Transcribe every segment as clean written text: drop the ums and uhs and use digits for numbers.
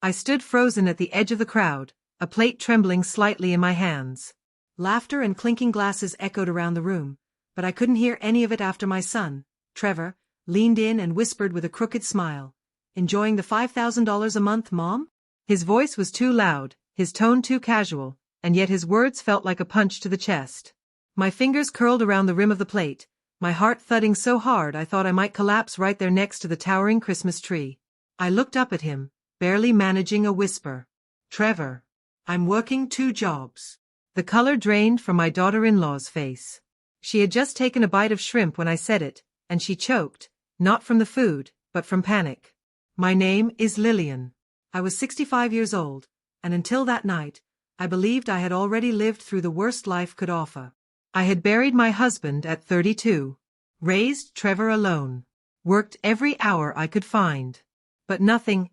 I stood frozen at the edge of the crowd, a plate trembling slightly in my hands. Laughter and clinking glasses echoed around the room, but I couldn't hear any of it after my son, Trevor, leaned in and whispered with a crooked smile, "Enjoying the $5,000 a month, Mom?" His voice was too loud, his tone too casual, and yet his words felt like a punch to the chest. My fingers curled around the rim of the plate, my heart thudding so hard I thought I might collapse right there next to the towering Christmas tree. I looked up at him, barely managing a whisper. "Trevor, I'm working 2 jobs. The color drained from my daughter-in-law's face. She had just taken a bite of shrimp when I said it, and she choked, not from the food, but from panic. My name is Lillian. I was 65 years old, and until that night, I believed I had already lived through the worst life could offer. I had buried my husband at 32, raised Trevor alone, worked every hour I could find. But nothing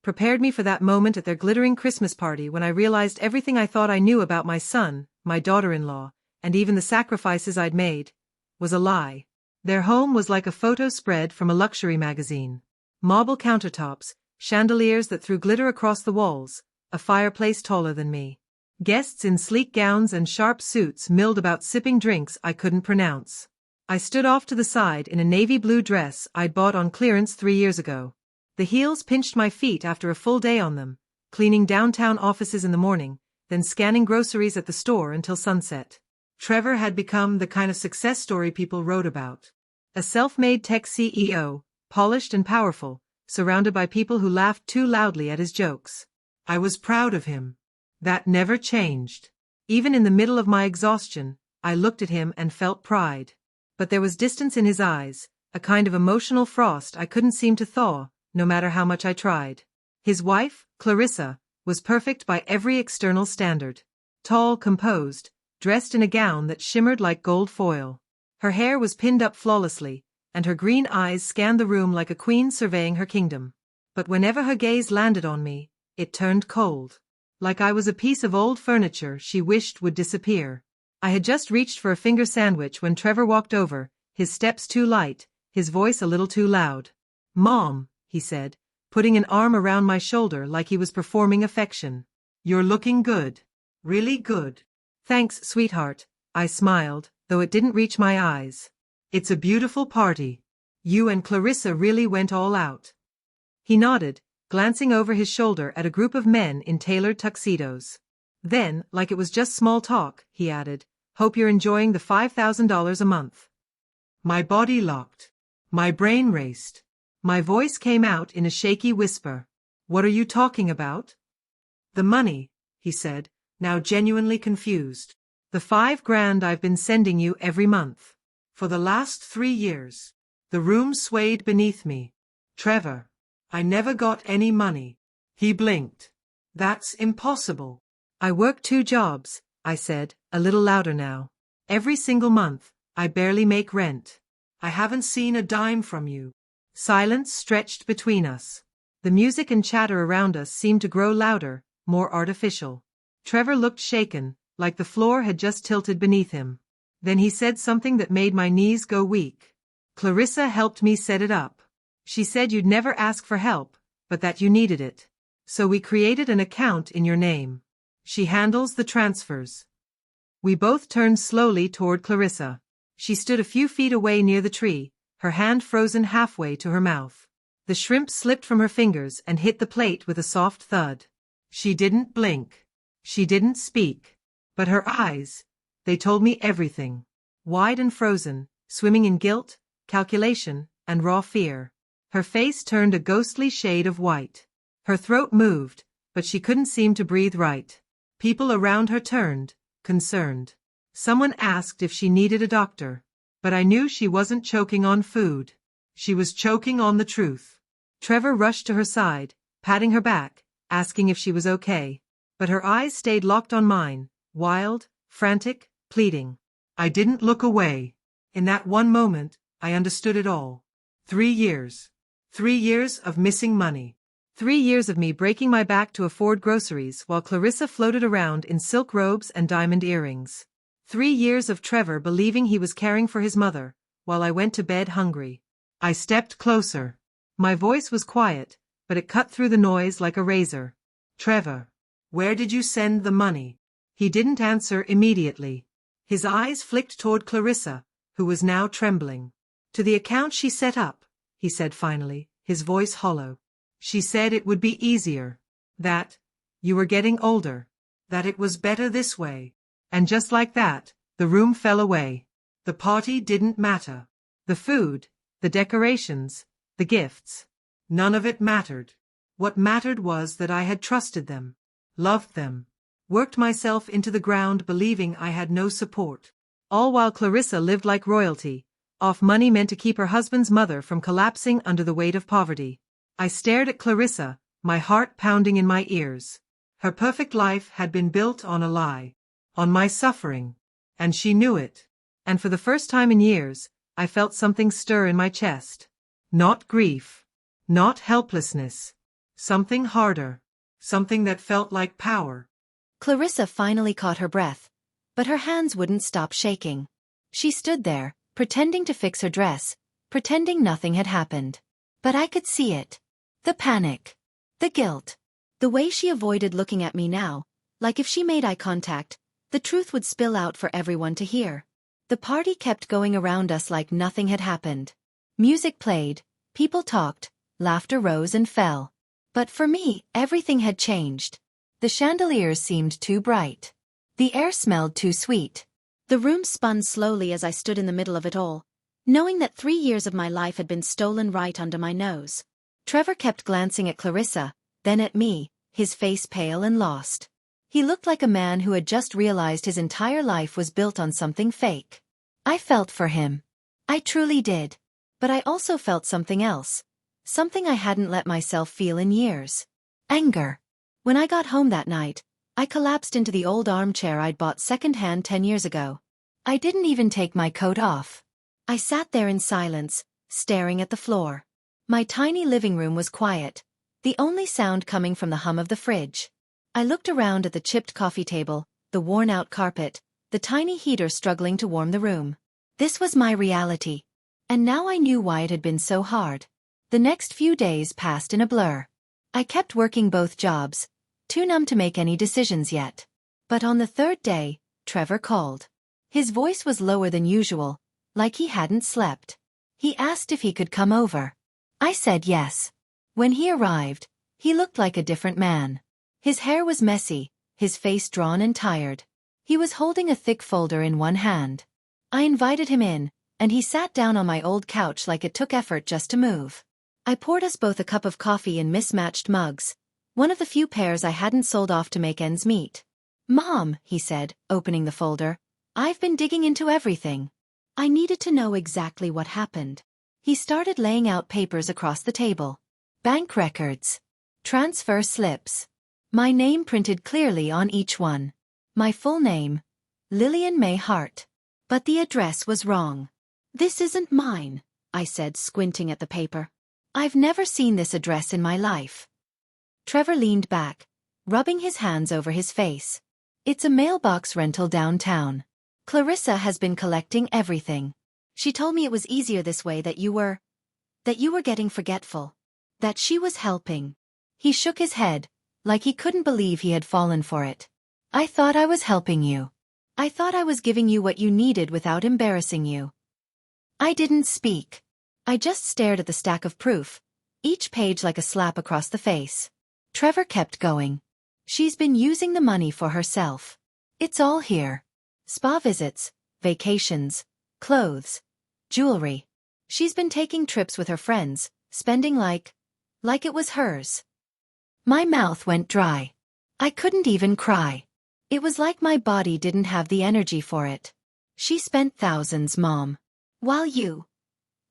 prepared me for that moment at their glittering Christmas party when I realized everything I thought I knew about my son, my daughter-in-law, and even the sacrifices I'd made, was a lie. Their home was like a photo spread from a luxury magazine. Marble countertops, chandeliers that threw glitter across the walls, a fireplace taller than me. Guests in sleek gowns and sharp suits milled about sipping drinks I couldn't pronounce. I stood off to the side in a navy blue dress I'd bought on clearance 3 years ago. The heels pinched my feet after a full day on them, cleaning downtown offices in the morning, then scanning groceries at the store until sunset. Trevor had become the kind of success story people wrote about. A self-made tech CEO, polished and powerful, surrounded by people who laughed too loudly at his jokes. I was proud of him. That never changed. Even in the middle of my exhaustion, I looked at him and felt pride. But there was distance in his eyes, a kind of emotional frost I couldn't seem to thaw, no matter how much I tried. His wife, Clarissa, was perfect by every external standard. Tall, composed, dressed in a gown that shimmered like gold foil. Her hair was pinned up flawlessly, and her green eyes scanned the room like a queen surveying her kingdom. But whenever her gaze landed on me, it turned cold. Like I was a piece of old furniture she wished would disappear. I had just reached for a finger sandwich when Trevor walked over, his steps too light, his voice a little too loud. "Mom," he said, putting an arm around my shoulder like he was performing affection. "You're looking good. Really good." "Thanks, sweetheart," I smiled, though it didn't reach my eyes. "It's a beautiful party. You and Clarissa really went all out." He nodded, glancing over his shoulder at a group of men in tailored tuxedos. Then, like it was just small talk, he added, "Hope you're enjoying the $5,000 a month." My body locked. My brain raced. My voice came out in a shaky whisper. "What are you talking about?" "The money," he said, now genuinely confused. "The $5,000 I've been sending you every month. For the last 3 years." The room swayed beneath me. "Trevor, I never got any money." He blinked. "That's impossible." "I work 2 jobs," I said, a little louder now. "Every single month, I barely make rent. I haven't seen a dime from you." Silence stretched between us. The music and chatter around us seemed to grow louder, more artificial. Trevor looked shaken, like the floor had just tilted beneath him. Then he said something that made my knees go weak. "Clarissa helped me set it up. She said you'd never ask for help, but that you needed it. So we created an account in your name. She handles the transfers." We both turned slowly toward Clarissa. She stood a few feet away near the tree, her hand frozen halfway to her mouth. The shrimp slipped from her fingers and hit the plate with a soft thud. She didn't blink. She didn't speak. But her eyes, they told me everything. Wide and frozen, swimming in guilt, calculation, and raw fear. Her face turned a ghostly shade of white. Her throat moved, but she couldn't seem to breathe right. People around her turned, concerned. Someone asked if she needed a doctor. But I knew she wasn't choking on food. She was choking on the truth. Trevor rushed to her side, patting her back, asking if she was okay. But her eyes stayed locked on mine, wild, frantic, pleading. I didn't look away. In that one moment, I understood it all. 3 years. 3 years of missing money. 3 years of me breaking my back to afford groceries while Clarissa floated around in silk robes and diamond earrings. 3 years of Trevor believing he was caring for his mother, while I went to bed hungry. I stepped closer. My voice was quiet, but it cut through the noise like a razor. Trevor, where did you send the money? He didn't answer immediately. His eyes flicked toward Clarissa, who was now trembling. To the account she set up, he said finally, his voice hollow. She said it would be easier. That you were getting older. That it was better this way. And just like that, the room fell away. The party didn't matter. The food, the decorations, the gifts. None of it mattered. What mattered was that I had trusted them, loved them, worked myself into the ground believing I had no support. All while Clarissa lived like royalty, off money meant to keep her husband's mother from collapsing under the weight of poverty. I stared at Clarissa, my heart pounding in my ears. Her perfect life had been built on a lie, on my suffering, and she knew it. And for the first time in years, I felt something stir in my chest. Not grief, not helplessness, something harder, something that felt like power. Clarissa finally caught her breath, but her hands wouldn't stop shaking. She stood there, pretending to fix her dress, pretending nothing had happened. But I could see it. The panic. The guilt. The way she avoided looking at me now, like if she made eye contact, the truth would spill out for everyone to hear. The party kept going around us like nothing had happened. Music played, people talked, laughter rose and fell. But for me, everything had changed. The chandeliers seemed too bright. The air smelled too sweet. The room spun slowly as I stood in the middle of it all, knowing that 3 years of my life had been stolen right under my nose. Trevor kept glancing at Clarissa, then at me, his face pale and lost. He looked like a man who had just realized his entire life was built on something fake. I felt for him. I truly did. But I also felt something else. Something I hadn't let myself feel in years. Anger. When I got home that night, I collapsed into the old armchair I'd bought secondhand 10 years ago. I didn't even take my coat off. I sat there in silence, staring at the floor. My tiny living room was quiet, the only sound coming from the hum of the fridge. I looked around at the chipped coffee table, the worn-out carpet, the tiny heater struggling to warm the room. This was my reality. And now I knew why it had been so hard. The next few days passed in a blur. I kept working both jobs, too numb to make any decisions yet. But on the third day, Trevor called. His voice was lower than usual, like he hadn't slept. He asked if he could come over. I said yes. When he arrived, he looked like a different man. His hair was messy, his face drawn and tired. He was holding a thick folder in one hand. I invited him in, and he sat down on my old couch like it took effort just to move. I poured us both a cup of coffee in mismatched mugs, one of the few pairs I hadn't sold off to make ends meet. "Mom," he said, opening the folder, "I've been digging into everything. I needed to know exactly what happened." He started laying out papers across the table. Bank records. Transfer slips. My name printed clearly on each one. My full name, Lillian May Hart. But the address was wrong. "This isn't mine," I said, squinting at the paper. "I've never seen this address in my life." Trevor leaned back, rubbing his hands over his face. "It's a mailbox rental downtown. Clarissa has been collecting everything. She told me it was easier this way, that you were getting forgetful. That she was helping." He shook his head, like he couldn't believe he had fallen for it. "I thought I was helping you. I thought I was giving you what you needed without embarrassing you." I didn't speak. I just stared at the stack of proof, each page like a slap across the face. Trevor kept going. "She's been using the money for herself. It's all here. Spa visits, vacations, clothes, jewelry. She's been taking trips with her friends, spending like it was hers." My mouth went dry. I couldn't even cry. It was like my body didn't have the energy for it. "She spent thousands, Mom. While you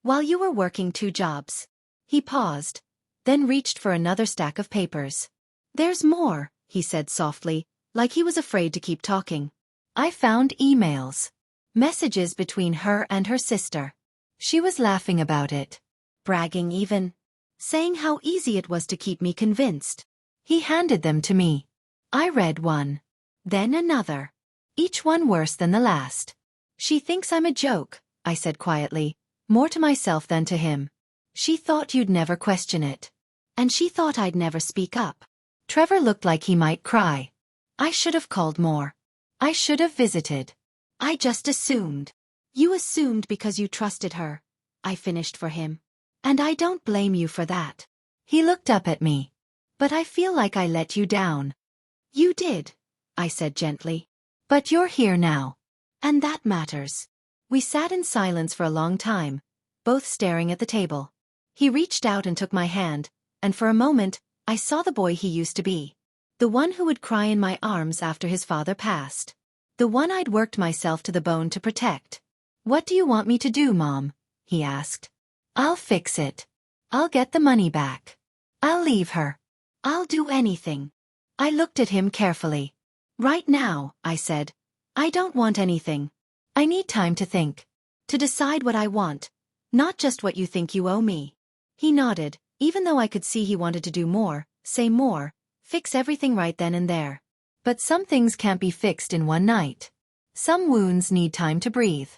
were working 2 jobs. He paused, then reached for another stack of papers. "There's more," he said softly, like he was afraid to keep talking. "I found emails. Messages between her and her sister. She was laughing about it. Bragging even. Saying how easy it was to keep me convinced." He handed them to me. I read one. Then another. Each one worse than the last. "She thinks I'm a joke," I said quietly, more to myself than to him. "She thought you'd never question it. And she thought I'd never speak up. Trevor looked like he might cry. I should have called more. I should have visited. I just assumed. You assumed because you trusted her, I finished for him. And I don't blame you for that. He looked up at me. But I feel like I let you down. You did, I said gently. But you're here now. And that matters. We sat in silence for a long time, both staring at the table. He reached out and took my hand, and for a moment, I saw the boy he used to be. The one who would cry in my arms after his father passed. The one I'd worked myself to the bone to protect. What do you want me to do, Mom? He asked. I'll fix it. I'll get the money back. I'll leave her. I'll do anything. I looked at him carefully. Right now, I said. I don't want anything. I need time to think. To decide what I want. Not just what you think you owe me. He nodded, even though I could see he wanted to do more, say more, fix everything right then and there. But some things can't be fixed in one night. Some wounds need time to breathe.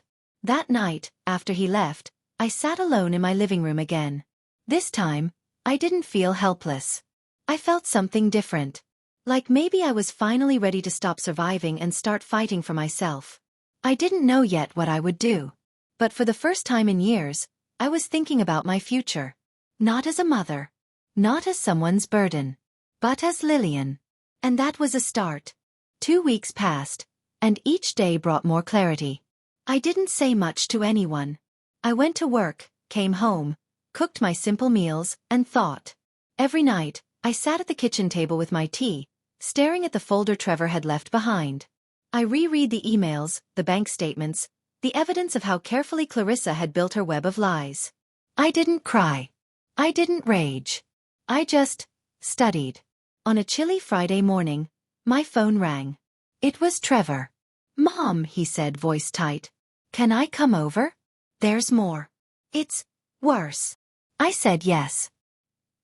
That night, after he left, I sat alone in my living room again. This time, I didn't feel helpless. I felt something different. Like maybe I was finally ready to stop surviving and start fighting for myself. I didn't know yet what I would do. But for the first time in years, I was thinking about my future. Not as a mother. Not as someone's burden. But as Lillian. And that was a start. 2 weeks passed, and each day brought more clarity. I didn't say much to anyone. I went to work, came home, cooked my simple meals, and thought. Every night, I sat at the kitchen table with my tea, staring at the folder Trevor had left behind. I reread the emails, the bank statements, the evidence of how carefully Clarissa had built her web of lies. I didn't cry. I didn't rage. I just studied. On a chilly Friday morning, my phone rang. It was Trevor. Mom, he said, voice tight. Can I come over? There's more. It's worse. I said yes.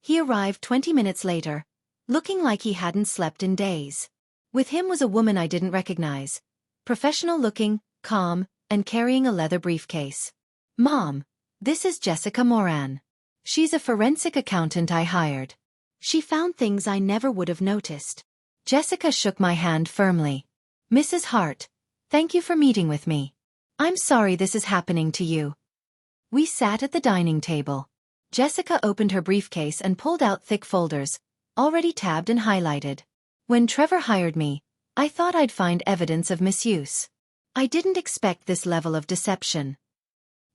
He arrived 20 minutes later, looking like he hadn't slept in days. With him was a woman I didn't recognize. Professional-looking, calm, and carrying a leather briefcase. Mom, this is Jessica Moran. She's a forensic accountant I hired. She found things I never would have noticed. Jessica shook my hand firmly. Mrs. Hart, thank you for meeting with me. I'm sorry this is happening to you. We sat at the dining table. Jessica opened her briefcase and pulled out thick folders, already tabbed and highlighted. When Trevor hired me, I thought I'd find evidence of misuse. I didn't expect this level of deception.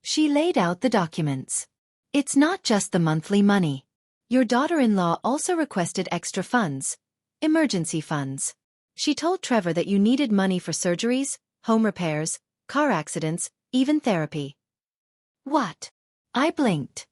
She laid out the documents. It's not just the monthly money. Your daughter-in-law also requested extra funds, emergency funds. She told Trevor that you needed money for surgeries, home repairs, car accidents, even therapy. What? I blinked.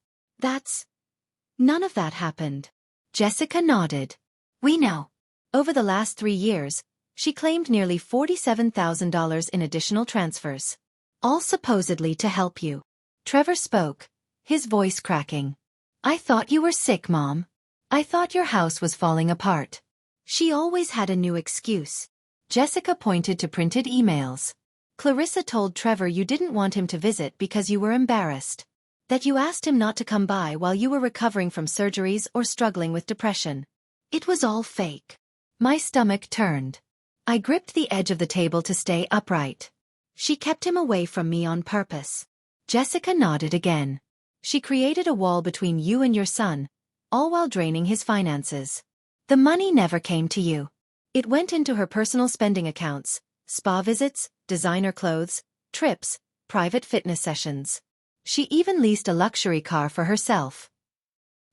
None of that happened. Jessica nodded. We know. Over the last 3 years, she claimed nearly $47,000 in additional transfers. All supposedly to help you. Trevor spoke, his voice cracking. I thought you were sick, Mom. I thought your house was falling apart. She always had a new excuse. Jessica pointed to printed emails. Clarissa told Trevor you didn't want him to visit because you were embarrassed. That you asked him not to come by while you were recovering from surgeries or struggling with depression. It was all fake. My stomach turned. I gripped the edge of the table to stay upright. She kept him away from me on purpose. Jessica nodded again. She created a wall between you and your son, all while draining his finances. The money never came to you. It went into her personal spending accounts, spa visits, designer clothes, trips, private fitness sessions. She even leased a luxury car for herself.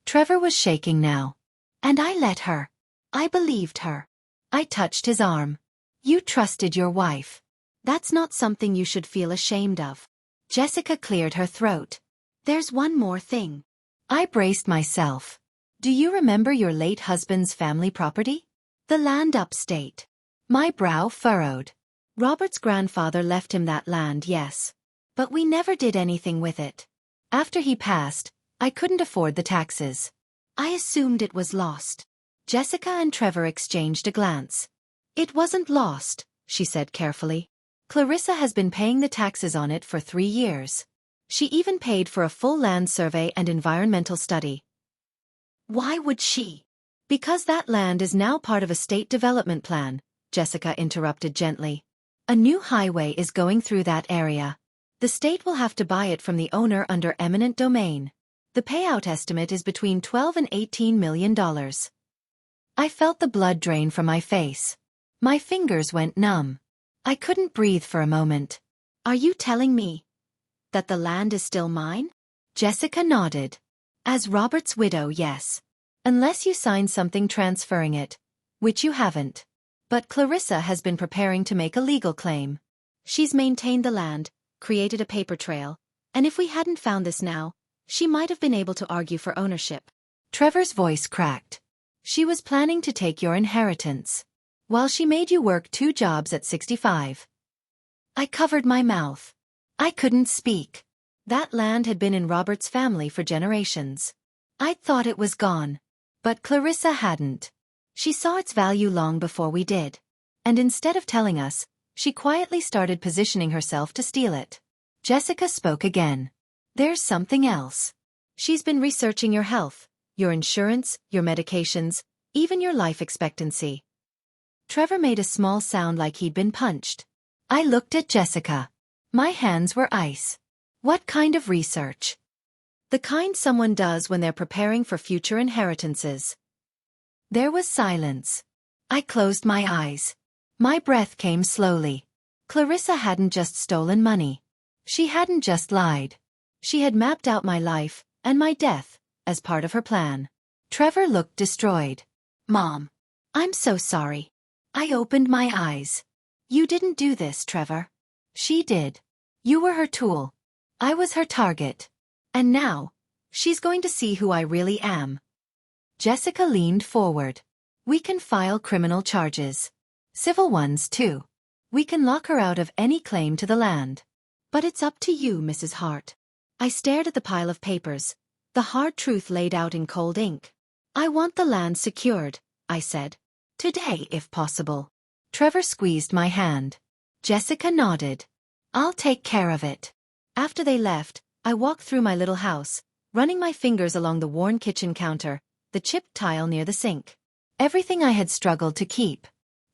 Trevor was shaking now. And I let her. I believed her. I touched his arm. You trusted your wife. That's not something you should feel ashamed of. Jessica cleared her throat. There's one more thing. I braced myself. Do you remember your late husband's family property? The land upstate. My brow furrowed. Robert's grandfather left him that land, yes. But we never did anything with it. After he passed, I couldn't afford the taxes. I assumed it was lost. Jessica and Trevor exchanged a glance. It wasn't lost, she said carefully. Clarissa has been paying the taxes on it for 3 years. She even paid for a full land survey and environmental study. Why would she? Because that land is now part of a state development plan, Jessica interrupted gently. A new highway is going through that area. The state will have to buy it from the owner under eminent domain. The payout estimate is between $12 and $18 million. I felt the blood drain from my face. My fingers went numb. I couldn't breathe for a moment. Are you telling me that the land is still mine? Jessica nodded. As Robert's widow, yes. Unless you sign something transferring it, which you haven't. But Clarissa has been preparing to make a legal claim. She's maintained the land, created a paper trail, and if we hadn't found this now, she might have been able to argue for ownership. Trevor's voice cracked. She was planning to take your inheritance, while she made you work 2 jobs at 65. I covered my mouth. I couldn't speak. That land had been in Robert's family for generations. I'd thought it was gone. But Clarissa hadn't. She saw its value long before we did. And instead of telling us, she quietly started positioning herself to steal it. Jessica spoke again. There's something else. She's been researching your health, your insurance, your medications, even your life expectancy. Trevor made a small sound like he'd been punched. I looked at Jessica. My hands were ice. What kind of research? The kind someone does when they're preparing for future inheritances. There was silence. I closed my eyes. My breath came slowly. Clarissa hadn't just stolen money. She hadn't just lied. She had mapped out my life, and my death, as part of her plan. Trevor looked destroyed. Mom. I'm so sorry. I opened my eyes. You didn't do this, Trevor. She did. You were her tool. I was her target. And now, she's going to see who I really am. Jessica leaned forward. We can file criminal charges. Civil ones, too. We can lock her out of any claim to the land. But it's up to you, Mrs. Hart. I stared at the pile of papers, the hard truth laid out in cold ink. I want the land secured, I said. Today, if possible. Trevor squeezed my hand. Jessica nodded. I'll take care of it. After they left, I walked through my little house, running my fingers along the worn kitchen counter, the chipped tile near the sink. Everything I had struggled to keep.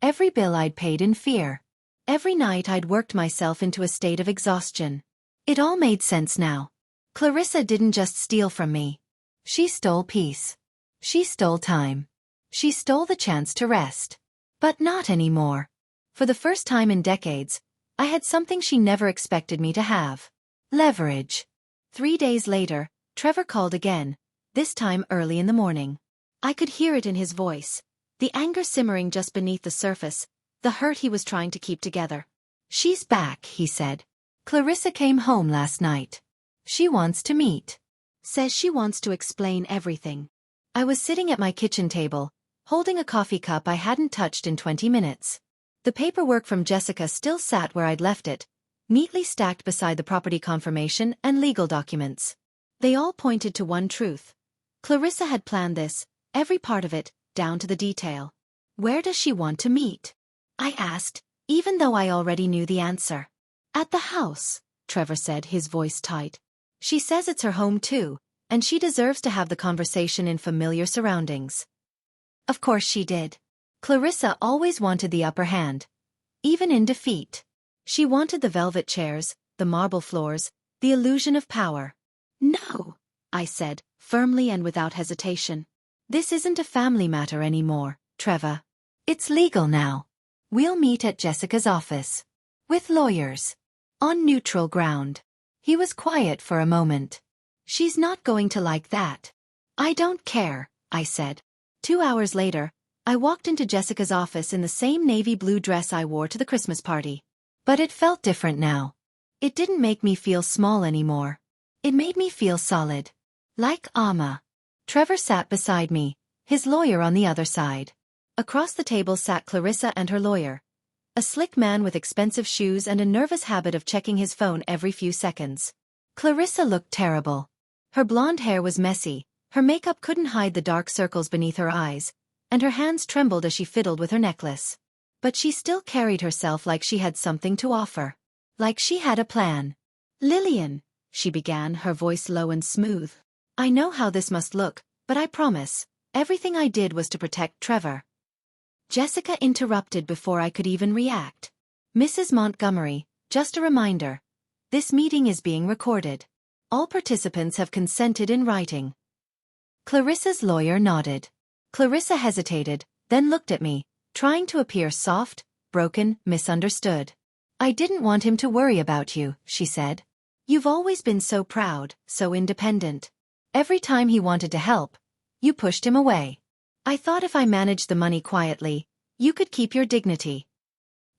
Every bill I'd paid in fear. Every night I'd worked myself into a state of exhaustion. It all made sense now. Clarissa didn't just steal from me. She stole peace. She stole time. She stole the chance to rest. But not anymore. For the first time in decades, I had something she never expected me to have. Leverage. 3 days later, Trevor called again, this time early in the morning. I could hear it in his voice, the anger simmering just beneath the surface, the hurt he was trying to keep together. She's back, he said. Clarissa came home last night. She wants to meet. Says she wants to explain everything. I was sitting at my kitchen table, holding a coffee cup I hadn't touched in 20 minutes. The paperwork from Jessica still sat where I'd left it, neatly stacked beside the property confirmation and legal documents. They all pointed to one truth. Clarissa had planned this, every part of it, down to the detail. Where does she want to meet? I asked, even though I already knew the answer. At the house, Trevor said, his voice tight. She says it's her home too, and she deserves to have the conversation in familiar surroundings. Of course she did. Clarissa always wanted the upper hand. Even in defeat. She wanted the velvet chairs, the marble floors, the illusion of power. No, I said, firmly and without hesitation. This isn't a family matter anymore, Trevor. It's legal now. We'll meet at Jessica's office. With lawyers. On neutral ground. He was quiet for a moment. She's not going to like that. I don't care, I said. 2 hours later, I walked into Jessica's office in the same navy blue dress I wore to the Christmas party. But it felt different now. It didn't make me feel small anymore. It made me feel solid. Like armor. Trevor sat beside me, his lawyer on the other side. Across the table sat Clarissa and her lawyer. A slick man with expensive shoes and a nervous habit of checking his phone every few seconds. Clarissa looked terrible. Her blonde hair was messy, her makeup couldn't hide the dark circles beneath her eyes, and her hands trembled as she fiddled with her necklace. But she still carried herself like she had something to offer. Like she had a plan. Lillian, she began, her voice low and smooth. I know how this must look, But I promise, everything I did was to protect Trevor. Jessica interrupted before I could even react. Mrs. Montgomery, just a reminder. This meeting is being recorded. All participants have consented in writing. Clarissa's lawyer nodded. Clarissa hesitated, then looked at me, trying to appear soft, broken, misunderstood. I didn't want him to worry about you, she said. You've always been so proud, so independent. Every time he wanted to help, you pushed him away. I thought if I managed the money quietly, you could keep your dignity.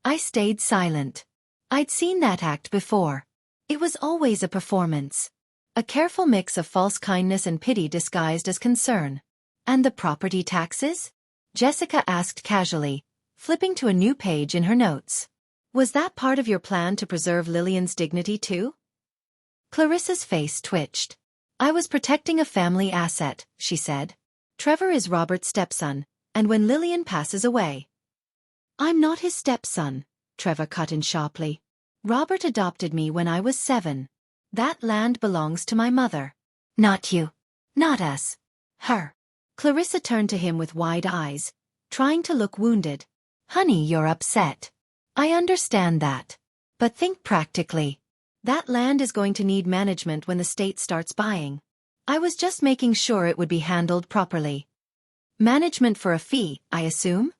I stayed silent. I'd seen that act before. It was always a performance. A careful mix of false kindness and pity disguised as concern. And the property taxes? Jessica asked casually, flipping to a new page in her notes. Was that part of your plan to preserve Lillian's dignity too? Clarissa's face twitched. I was protecting a family asset, she said. Trevor is Robert's stepson, and when Lillian passes away. I'm not his stepson, Trevor cut in sharply. Robert adopted me when I was 7. That land belongs to my mother. Not you. Not us. Her. Clarissa turned to him with wide eyes, trying to look wounded. Honey, you're upset. I understand that. But think practically. That land is going to need management when the state starts buying. I was just making sure it would be handled properly. Management for a fee, I assume?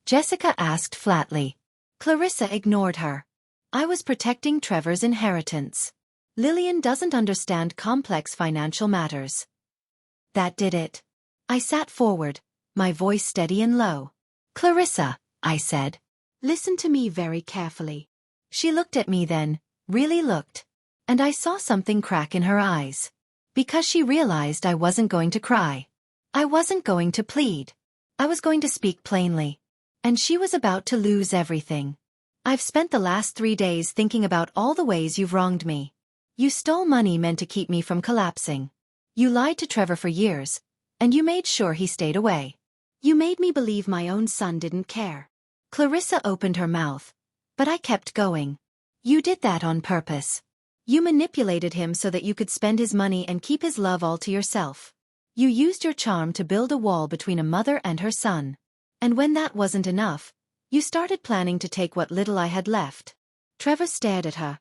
Jessica asked flatly. Clarissa ignored her. I was protecting Trevor's inheritance. Lillian doesn't understand complex financial matters. That did it. I sat forward, my voice steady and low. Clarissa, I said. Listen to me very carefully. She looked at me then, really looked. And I saw something crack in her eyes. Because she realized I wasn't going to cry. I wasn't going to plead. I was going to speak plainly. And she was about to lose everything. I've spent the last 3 days thinking about all the ways you've wronged me. You stole money meant to keep me from collapsing. You lied to Trevor for years, and you made sure he stayed away. You made me believe my own son didn't care. Clarissa opened her mouth, but I kept going. You did that on purpose. You manipulated him so that you could spend his money and keep his love all to yourself. You used your charm to build a wall between a mother and her son. And when that wasn't enough, you started planning to take what little I had left. Trevor stared at her,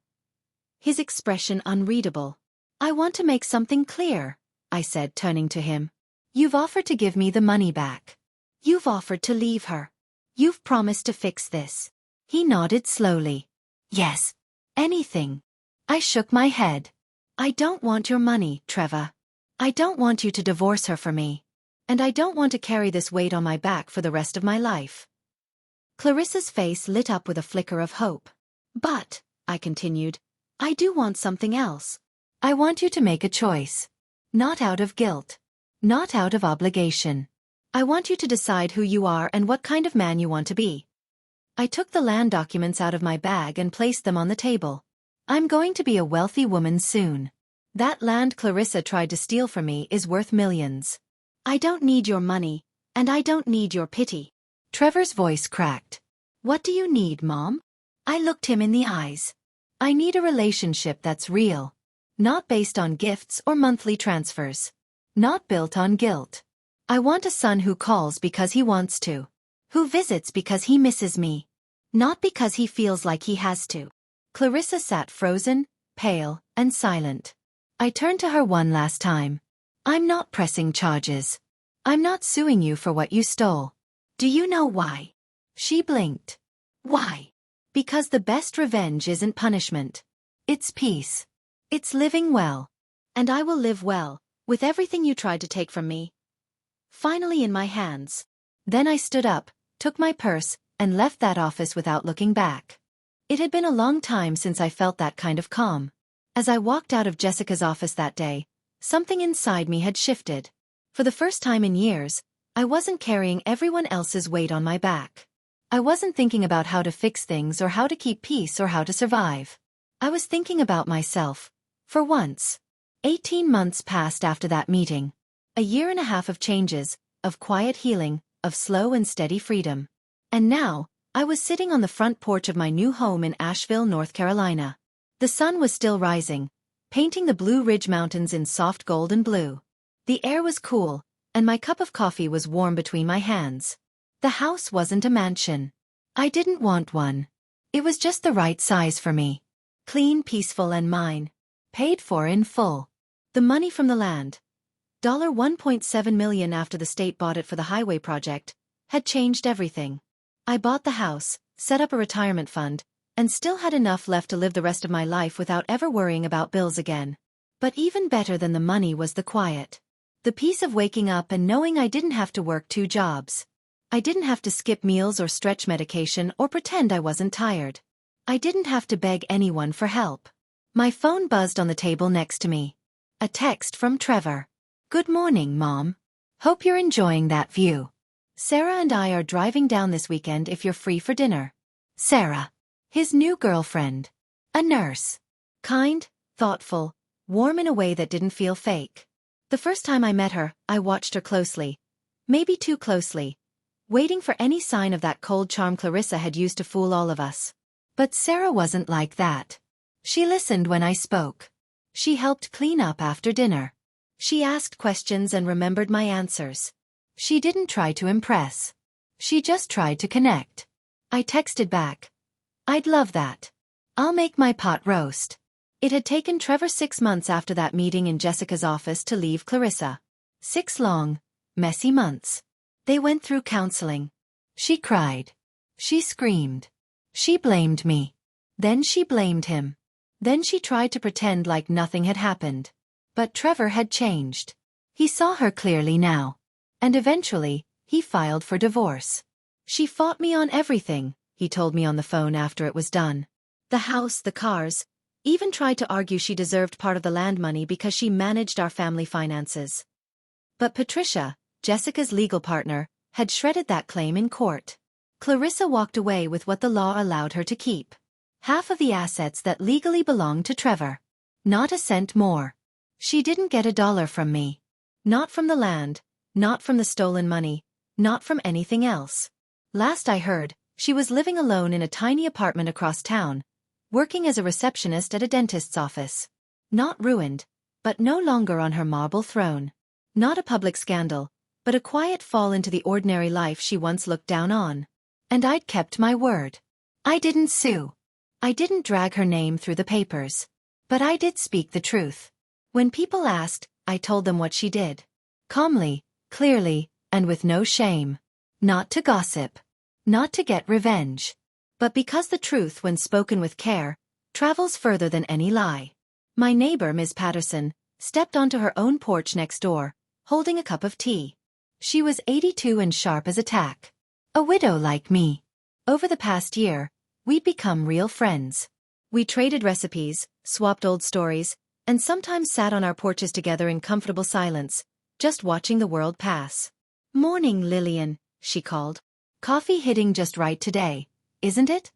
his expression unreadable. I want to make something clear, I said, turning to him. You've offered to give me the money back. You've offered to leave her. You've promised to fix this. He nodded slowly. Yes. Anything. I shook my head. I don't want your money, Trevor. I don't want you to divorce her for me. And I don't want to carry this weight on my back for the rest of my life. Clarissa's face lit up with a flicker of hope. But, I continued, I do want something else. I want you to make a choice. Not out of guilt. Not out of obligation. I want you to decide who you are and what kind of man you want to be. I took the land documents out of my bag and placed them on the table. I'm going to be a wealthy woman soon. That land Clarissa tried to steal from me is worth millions. I don't need your money, and I don't need your pity. Trevor's voice cracked. What do you need, Mom? I looked him in the eyes. I need a relationship that's real. Not based on gifts or monthly transfers. Not built on guilt. I want a son who calls because he wants to. Who visits because he misses me. Not because he feels like he has to. Clarissa sat frozen, pale, and silent. I turned to her one last time. I'm not pressing charges. I'm not suing you for what you stole. Do you know why? She blinked. Why? Because the best revenge isn't punishment. It's peace. It's living well. And I will live well, with everything you tried to take from me. Finally in my hands. Then I stood up, took my purse, and left that office without looking back. It had been a long time since I felt that kind of calm. As I walked out of Jessica's office that day, something inside me had shifted. For the first time in years, I wasn't carrying everyone else's weight on my back. I wasn't thinking about how to fix things or how to keep peace or how to survive. I was thinking about myself. For once. 18 months passed after that meeting. A year and a half of changes, of quiet healing, of slow and steady freedom. And now, I was sitting on the front porch of my new home in Asheville, North Carolina. The sun was still rising, painting the Blue Ridge Mountains in soft gold and blue. The air was cool, and my cup of coffee was warm between my hands. The house wasn't a mansion. I didn't want one. It was just the right size for me. Clean, peaceful, and mine. Paid for in full. The money from the land, $1.7 million after the state bought it for the highway project, had changed everything. I bought the house, set up a retirement fund, and still had enough left to live the rest of my life without ever worrying about bills again. But even better than the money was the quiet. The peace of waking up and knowing I didn't have to work 2 jobs. I didn't have to skip meals or stretch medication or pretend I wasn't tired. I didn't have to beg anyone for help. My phone buzzed on the table next to me. A text from Trevor. "Good morning, Mom. Hope you're enjoying that view. Sarah and I are driving down this weekend if you're free for dinner. Sarah." His new girlfriend. A nurse. Kind, thoughtful, warm in a way that didn't feel fake. The first time I met her, I watched her closely. Maybe too closely. Waiting for any sign of that cold charm Clarissa had used to fool all of us. But Sarah wasn't like that. She listened when I spoke. She helped clean up after dinner. She asked questions and remembered my answers. She didn't try to impress. She just tried to connect. I texted back. "I'd love that. I'll make my pot roast." It had taken Trevor 6 months after that meeting in Jessica's office to leave Clarissa. 6 long, messy months. They went through counseling. She cried. She screamed. She blamed me. Then she blamed him. Then she tried to pretend like nothing had happened. But Trevor had changed. He saw her clearly now. And eventually, he filed for divorce. "She fought me on everything," he told me on the phone after it was done. "The house, the cars, even tried to argue she deserved part of the land money because she managed our family finances." But Patricia, Jessica's legal partner, had shredded that claim in court. Clarissa walked away with what the law allowed her to keep. Half of the assets that legally belonged to Trevor. Not a cent more. She didn't get $1 from me. Not from the land, not from the stolen money, not from anything else. Last I heard, she was living alone in a tiny apartment across town, working as a receptionist at a dentist's office. Not ruined, but no longer on her marble throne. Not a public scandal, but a quiet fall into the ordinary life she once looked down on. And I'd kept my word. I didn't sue. I didn't drag her name through the papers. But I did speak the truth. When people asked, I told them what she did. Calmly, clearly, and with no shame. Not to gossip. Not to get revenge. But because the truth, when spoken with care, travels further than any lie. My neighbor, Ms. Patterson, stepped onto her own porch next door, holding a cup of tea. She was 82 and sharp as a tack. A widow like me. Over the past year, we'd become real friends. We traded recipes, swapped old stories, and sometimes sat on our porches together in comfortable silence, just watching the world pass. "Morning, Lillian," she called. "Coffee hitting just right today, isn't it?"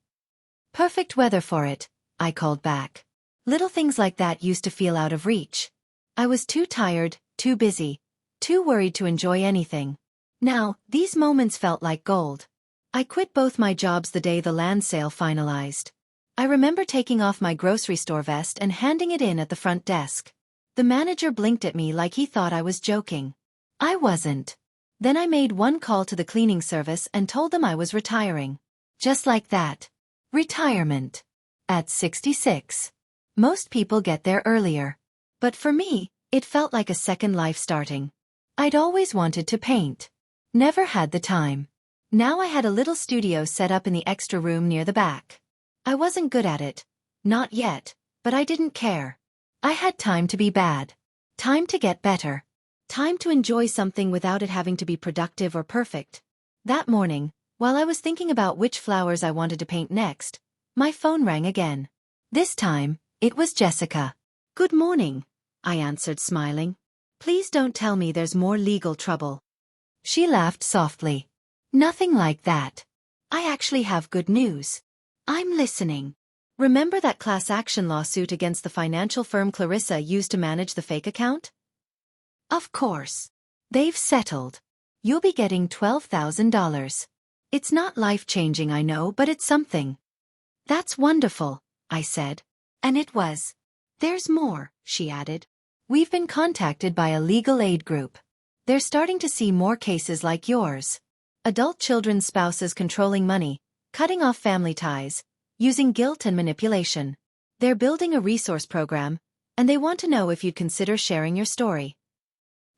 "Perfect weather for it," I called back. Little things like that used to feel out of reach. I was too tired, too busy, too worried to enjoy anything. Now, these moments felt like gold. I quit both my jobs the day the land sale finalized. I remember taking off my grocery store vest and handing it in at the front desk. The manager blinked at me like he thought I was joking. I wasn't. Then I made one call to the cleaning service and told them I was retiring. Just like that. Retirement. At 66. Most people get there earlier. But for me, it felt like a second life starting. I'd always wanted to paint. Never had the time. Now I had a little studio set up in the extra room near the back. I wasn't good at it. Not yet, but I didn't care. I had time to be bad. Time to get better. Time to enjoy something without it having to be productive or perfect. That morning, while I was thinking about which flowers I wanted to paint next, my phone rang again. This time, it was Jessica. "Good morning," I answered, smiling. "Please don't tell me there's more legal trouble." She laughed softly. "Nothing like that. I actually have good news. I'm listening. Remember that class action lawsuit against the financial firm Clarissa used to manage the fake account? Of course. They've settled. You'll be getting $12,000. It's not life-changing, I know, but it's something." "That's wonderful," I said. And it was. "There's more," she added. "We've been contacted by a legal aid group. They're starting to see more cases like yours. Adult children's spouses controlling money, cutting off family ties, using guilt and manipulation. They're building a resource program, and they want to know if you'd consider sharing your story.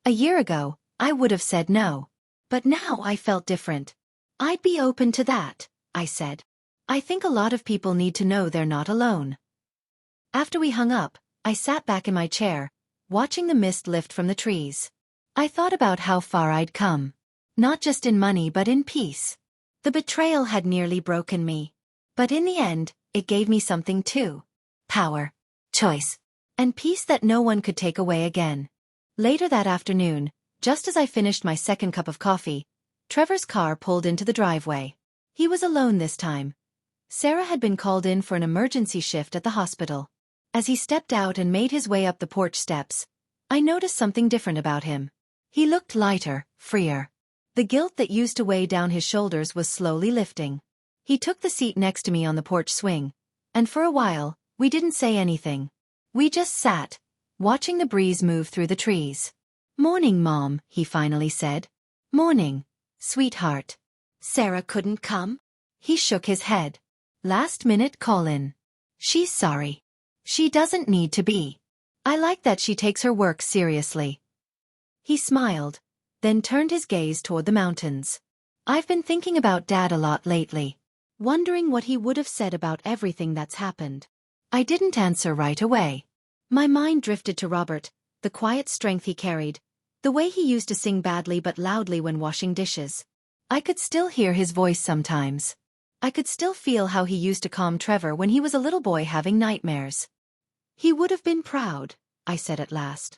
A year ago, I would have said no. But now I felt different. I'd be open to that, I said. I think a lot of people need to know they're not alone. After we hung up, I sat back in my chair, watching the mist lift from the trees. I thought about how far I'd come. Not just in money but in peace. The betrayal had nearly broken me. But in the end, it gave me something too. Power, choice, and peace that no one could take away again. Later that afternoon, just as I finished my second cup of coffee, Trevor's car pulled into the driveway. He was alone this time. Sarah had been called in for an emergency shift at the hospital. As he stepped out and made his way up the porch steps, I noticed something different about him. He looked lighter, freer. The guilt that used to weigh down his shoulders was slowly lifting. He took the seat next to me on the porch swing, and for a while, we didn't say anything. We just sat, watching the breeze move through the trees. "Morning, Mom," he finally said. "Morning, sweetheart. Sarah couldn't come?" He shook his head. "Last-minute call-in. She's sorry. She doesn't need to be. I like that she takes her work seriously." He smiled, then turned his gaze toward the mountains. "I've been thinking about Dad a lot lately, wondering what he would have said about everything that's happened." I didn't answer right away. My mind drifted to Robert, the quiet strength he carried, the way he used to sing badly but loudly when washing dishes. I could still hear his voice sometimes. I could still feel how he used to calm Trevor when he was a little boy having nightmares. "He would have been proud," I said at last,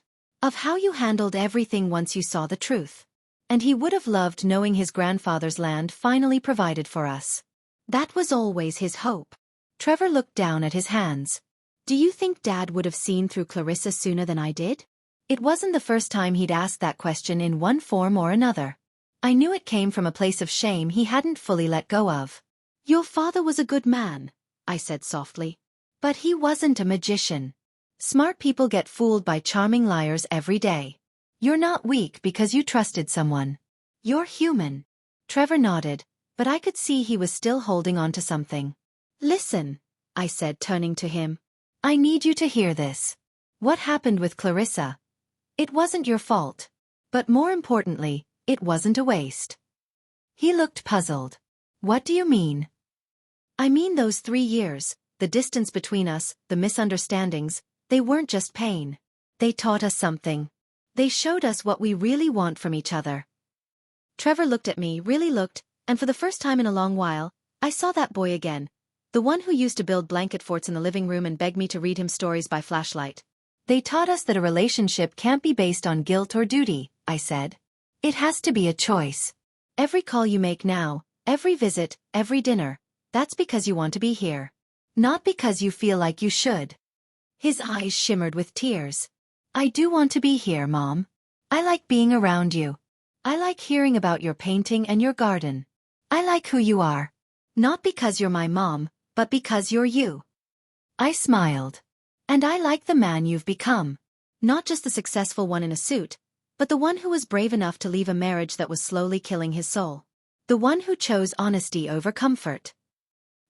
"of how you handled everything once you saw the truth. And he would have loved knowing his grandfather's land finally provided for us. That was always his hope." Trevor looked down at his hands. "Do you think Dad would have seen through Clarissa sooner than I did?" It wasn't the first time he'd asked that question in one form or another. I knew it came from a place of shame he hadn't fully let go of. "Your father was a good man," I said softly. "But he wasn't a magician. Smart people get fooled by charming liars every day. You're not weak because you trusted someone. You're human." Trevor nodded, but I could see he was still holding on to something. "Listen," I said, turning to him. "I need you to hear this. What happened with Clarissa? It wasn't your fault. But more importantly, it wasn't a waste." He looked puzzled. "What do you mean?" "I mean those 3 years, the distance between us, the misunderstandings, they weren't just pain. They taught us something. They showed us what we really want from each other." Trevor looked at me, really looked, and for the first time in a long while, I saw that boy again. The one who used to build blanket forts in the living room and beg me to read him stories by flashlight. "They taught us that a relationship can't be based on guilt or duty," I said. "It has to be a choice. Every call you make now, every visit, every dinner, that's because you want to be here. Not because you feel like you should." His eyes shimmered with tears. "I do want to be here, Mom. I like being around you. I like hearing about your painting and your garden. I like who you are. Not because you're my mom, but because you're you." I smiled. "And I like the man you've become. Not just the successful one in a suit, but the one who was brave enough to leave a marriage that was slowly killing his soul. The one who chose honesty over comfort."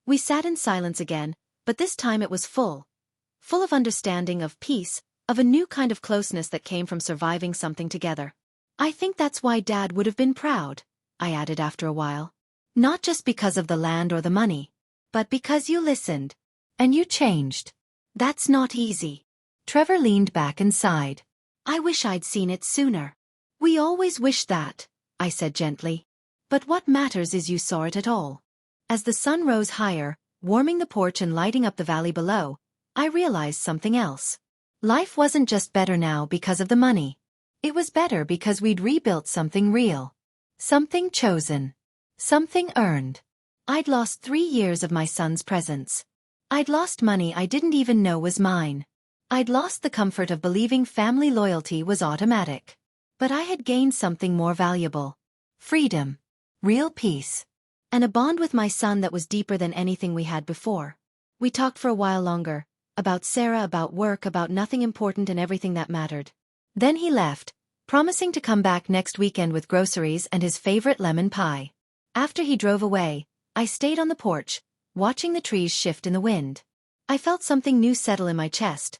We sat in silence again, but this time it was full of understanding, of peace, of a new kind of closeness that came from surviving something together. "I think that's why Dad would have been proud," I added after a while. "Not just because of the land or the money, but because you listened. And you changed. That's not easy." Trevor leaned back and sighed. "I wish I'd seen it sooner." "We always wish that," I said gently. "But what matters is you saw it at all." As the sun rose higher, warming the porch and lighting up the valley below, I realized something else. Life wasn't just better now because of the money. It was better because we'd rebuilt something real. Something chosen. Something earned. I'd lost 3 years of my son's presence. I'd lost money I didn't even know was mine. I'd lost the comfort of believing family loyalty was automatic. But I had gained something more valuable. Freedom. Real peace. And a bond with my son that was deeper than anything we had before. We talked for a while longer. About Sarah, about work, about nothing important and everything that mattered. Then he left, promising to come back next weekend with groceries and his favorite lemon pie. After he drove away, I stayed on the porch, watching the trees shift in the wind. I felt something new settle in my chest.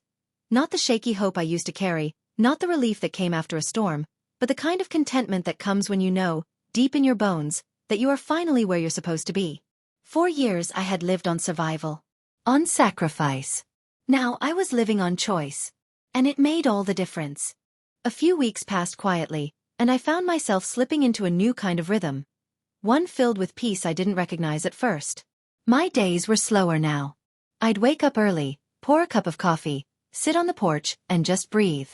Not the shaky hope I used to carry, not the relief that came after a storm, but the kind of contentment that comes when you know, deep in your bones, that you are finally where you're supposed to be. 4 years I had lived on survival. On sacrifice. Now I was living on choice. And it made all the difference. A few weeks passed quietly, and I found myself slipping into a new kind of rhythm. One filled with peace I didn't recognize at first. My days were slower now. I'd wake up early, pour a cup of coffee, sit on the porch, and just breathe.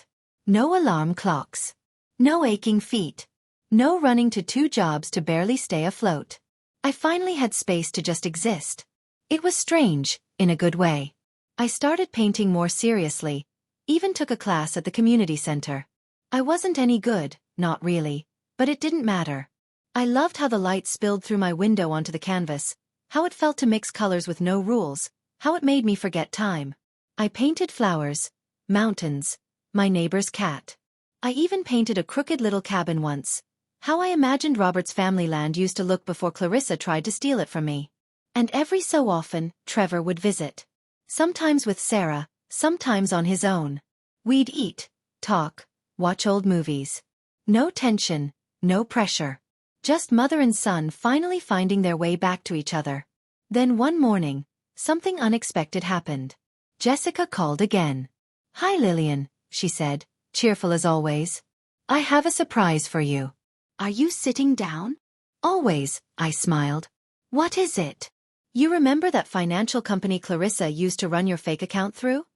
No alarm clocks. No aching feet. No running to 2 jobs to barely stay afloat. I finally had space to just exist. It was strange, in a good way. I started painting more seriously, even took a class at the community center. I wasn't any good, not really, but it didn't matter. I loved how the light spilled through my window onto the canvas, how it felt to mix colors with no rules, how it made me forget time. I painted flowers, mountains, my neighbor's cat. I even painted a crooked little cabin once. How I imagined Robert's family land used to look before Clarissa tried to steal it from me. And every so often, Trevor would visit. Sometimes with Sarah, sometimes on his own. We'd eat, talk, watch old movies. No tension, no pressure. Just mother and son finally finding their way back to each other. Then one morning, something unexpected happened. Jessica called again. "Hi Lillian," she said, cheerful as always. "I have a surprise for you." "Are you sitting down?" "Always," I smiled. "What is it?" "You remember that financial company Clarissa used to run your fake account through?"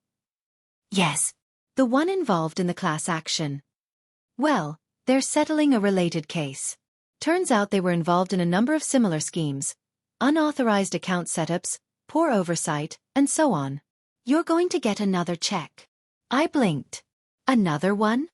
"Yes." "The one involved in the class action." "Well, they're settling a related case. Turns out they were involved in a number of similar schemes. Unauthorized account setups, poor oversight, and so on. You're going to get another check." I blinked. "Another one?"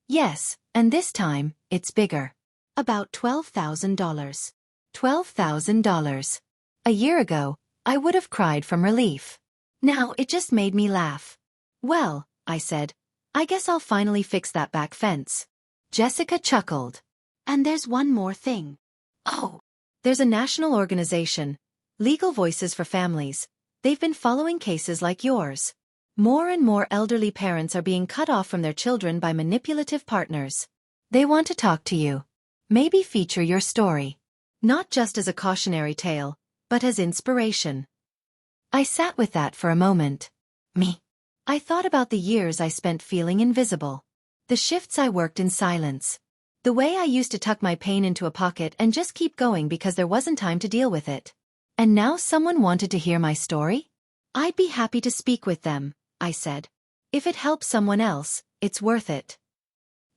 "Yes, and this time, it's bigger. About $12,000. $12,000. A year ago, I would have cried from relief. Now it just made me laugh. "Well," I said, "I guess I'll finally fix that back fence." Jessica chuckled. "And there's one more thing." "Oh." "There's a national organization, Legal Voices for Families. They've been following cases like yours. More and more elderly parents are being cut off from their children by manipulative partners. They want to talk to you. Maybe feature your story. Not just as a cautionary tale, but as inspiration." I sat with that for a moment. Me. I thought about the years I spent feeling invisible. The shifts I worked in silence. The way I used to tuck my pain into a pocket and just keep going because there wasn't time to deal with it. And now someone wanted to hear my story? "I'd be happy to speak with them," I said. "If it helps someone else, it's worth it."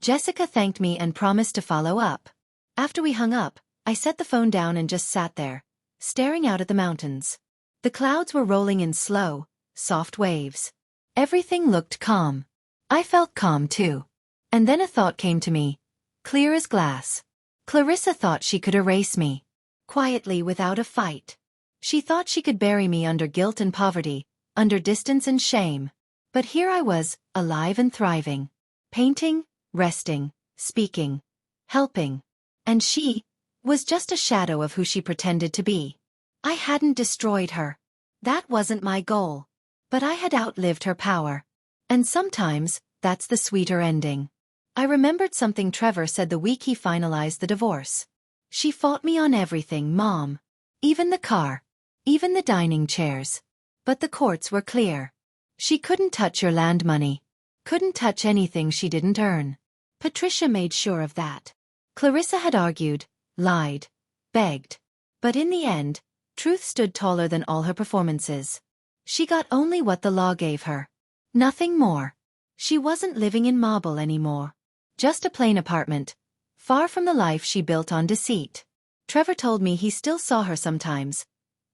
Jessica thanked me and promised to follow up. After we hung up, I set the phone down and just sat there, staring out at the mountains. The clouds were rolling in slow, soft waves. Everything looked calm. I felt calm too. And then a thought came to me, clear as glass. Clarissa thought she could erase me. Quietly, without a fight. She thought she could bury me under guilt and poverty, under distance and shame. But here I was, alive and thriving. Painting, resting, speaking, helping. And she was just a shadow of who she pretended to be. I hadn't destroyed her. That wasn't my goal. But I had outlived her power. And sometimes, that's the sweeter ending. I remembered something Trevor said the week he finalized the divorce. "She fought me on everything, Mom. Even the car. Even the dining chairs. But the courts were clear. She couldn't touch your land money. Couldn't touch anything she didn't earn." Patricia made sure of that. Clarissa had argued, lied, begged. But in the end, truth stood taller than all her performances. She got only what the law gave her. Nothing more. She wasn't living in marble anymore. Just a plain apartment, far from the life she built on deceit. Trevor told me he still saw her sometimes,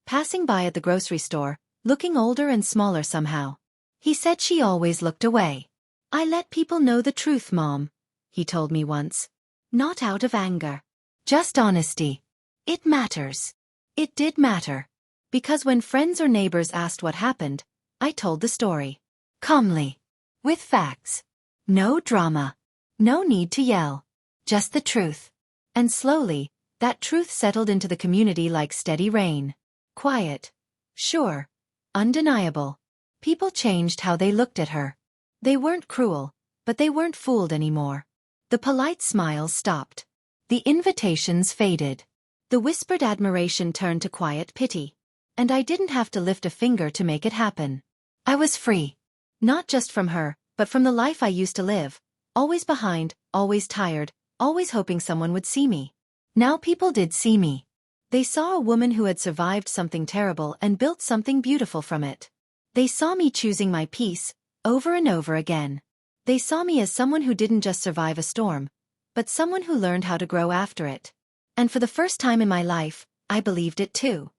passing by at the grocery store, looking older and smaller somehow. He said she always looked away. "I let people know the truth, Mom," he told me once. "Not out of anger. Just honesty. It matters." It did matter. Because when friends or neighbors asked what happened, I told the story. Calmly. With facts. No drama. No need to yell. Just the truth. And slowly, that truth settled into the community like steady rain. Quiet. Sure. Undeniable. People changed how they looked at her. They weren't cruel, but they weren't fooled anymore. The polite smiles stopped. The invitations faded. The whispered admiration turned to quiet pity. And I didn't have to lift a finger to make it happen. I was free. Not just from her, but from the life I used to live. Always behind, always tired, always hoping someone would see me. Now people did see me. They saw a woman who had survived something terrible and built something beautiful from it. They saw me choosing my peace, over and over again. They saw me as someone who didn't just survive a storm, but someone who learned how to grow after it. And for the first time in my life, I believed it too.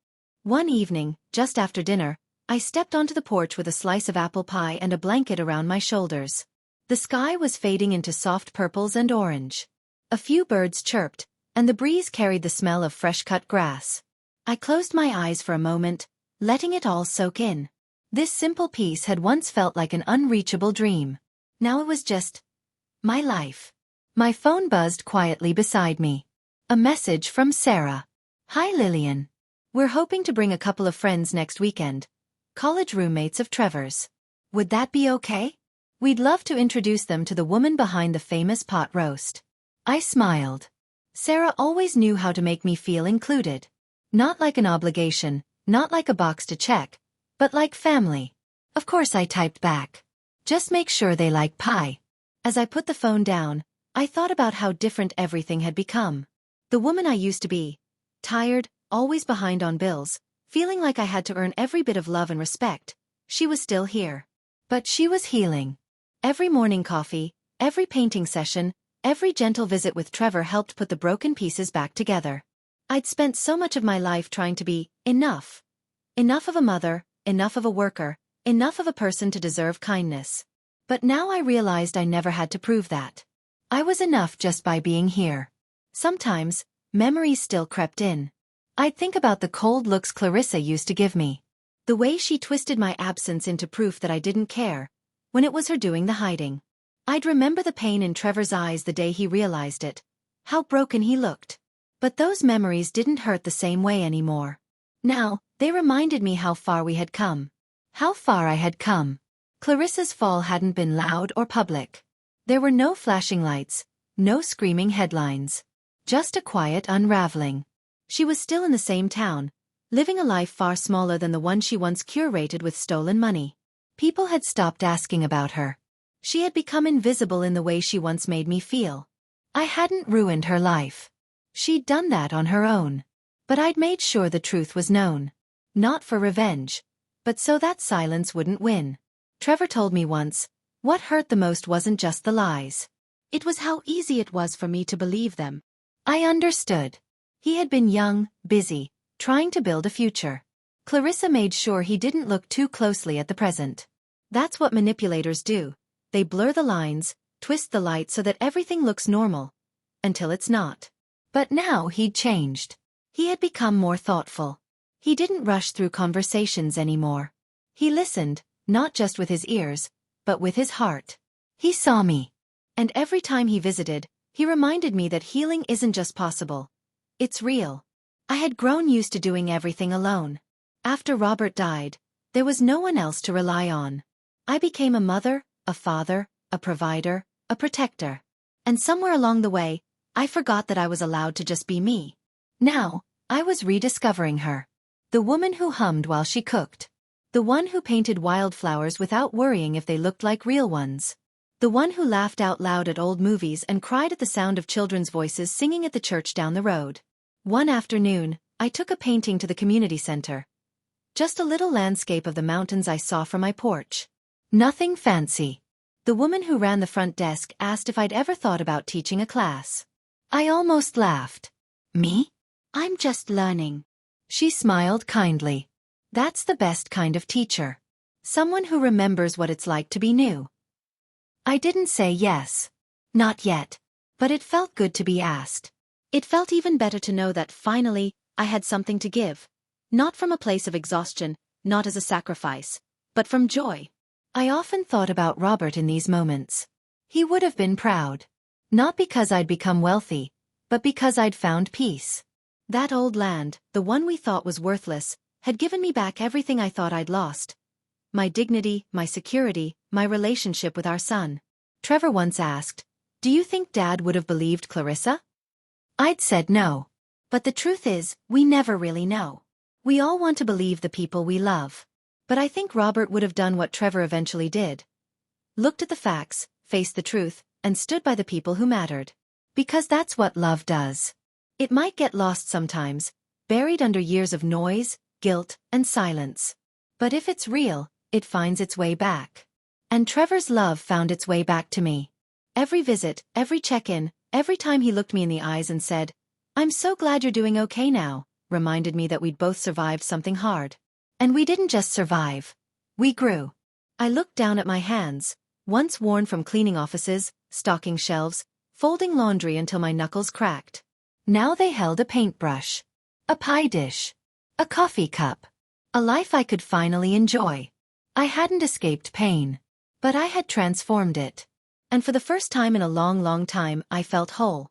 One evening, just after dinner, I stepped onto the porch with a slice of apple pie and a blanket around my shoulders. The sky was fading into soft purples and orange. A few birds chirped, and the breeze carried the smell of fresh-cut grass. I closed my eyes for a moment, letting it all soak in. This simple peace had once felt like an unreachable dream. Now it was just my life. My phone buzzed quietly beside me. A message from Sarah. Hi Lillian. We're hoping to bring a couple of friends next weekend. College roommates of Trevor's. Would that be okay? We'd love to introduce them to the woman behind the famous pot roast. I smiled. Sarah always knew how to make me feel included. Not like an obligation, not like a box to check, but like family. Of course I typed back. Just make sure they like pie. As I put the phone down, I thought about how different everything had become. The woman I used to be. Tired, always behind on bills, feeling like I had to earn every bit of love and respect. She was still here. But she was healing. Every morning coffee, every painting session, every gentle visit with Trevor helped put the broken pieces back together. I'd spent so much of my life trying to be enough. Enough of a mother, enough of a worker, enough of a person to deserve kindness. But now I realized I never had to prove that. I was enough just by being here. Sometimes, memories still crept in. I'd think about the cold looks Clarissa used to give me. The way she twisted my absence into proof that I didn't care, when it was her doing the hiding. I'd remember the pain in Trevor's eyes the day he realized it. How broken he looked. But those memories didn't hurt the same way anymore. Now, they reminded me how far we had come. How far I had come. Clarissa's fall hadn't been loud or public. There were no flashing lights, no screaming headlines. Just a quiet unraveling. She was still in the same town, living a life far smaller than the one she once curated with stolen money. People had stopped asking about her. She had become invisible in the way she once made me feel. I hadn't ruined her life. She'd done that on her own. But I'd made sure the truth was known. Not for revenge, but so that silence wouldn't win. Trevor told me once, what hurt the most wasn't just the lies. It was how easy it was for me to believe them. I understood. He had been young, busy, trying to build a future. Clarissa made sure he didn't look too closely at the present. That's what manipulators do. They blur the lines, twist the light so that everything looks normal. Until it's not. But now he'd changed. He had become more thoughtful. He didn't rush through conversations anymore. He listened, not just with his ears, but with his heart. He saw me. And every time he visited, he reminded me that healing isn't just possible. It's real. I had grown used to doing everything alone. After Robert died, there was no one else to rely on. I became a mother, a father, a provider, a protector. And somewhere along the way, I forgot that I was allowed to just be me. Now, I was rediscovering her. The woman who hummed while she cooked. The one who painted wildflowers without worrying if they looked like real ones. The one who laughed out loud at old movies and cried at the sound of children's voices singing at the church down the road. One afternoon, I took a painting to the community center. Just a little landscape of the mountains I saw from my porch. Nothing fancy. The woman who ran the front desk asked if I'd ever thought about teaching a class. I almost laughed. Me? I'm just learning. She smiled kindly. That's the best kind of teacher. Someone who remembers what it's like to be new. I didn't say yes. Not yet. But it felt good to be asked. It felt even better to know that finally, I had something to give. Not from a place of exhaustion, not as a sacrifice, but from joy. I often thought about Robert in these moments. He would have been proud. Not because I'd become wealthy, but because I'd found peace. That old land, the one we thought was worthless, had given me back everything I thought I'd lost. My dignity, my security, my relationship with our son. Trevor once asked, "Do you think Dad would have believed Clarissa?" I'd said no. But the truth is, we never really know. We all want to believe the people we love. But I think Robert would have done what Trevor eventually did. Looked at the facts, faced the truth, and stood by the people who mattered. Because that's what love does. It might get lost sometimes, buried under years of noise, guilt, and silence. But if it's real, it finds its way back. And Trevor's love found its way back to me. Every visit, every check-in, every time he looked me in the eyes and said, "I'm so glad you're doing okay now," reminded me that we'd both survived something hard. And we didn't just survive. We grew. I looked down at my hands, once worn from cleaning offices, stocking shelves, folding laundry until my knuckles cracked. Now they held a paintbrush, a pie dish, a coffee cup, a life I could finally enjoy. I hadn't escaped pain, but I had transformed it. And for the first time in a long, long time, I felt whole.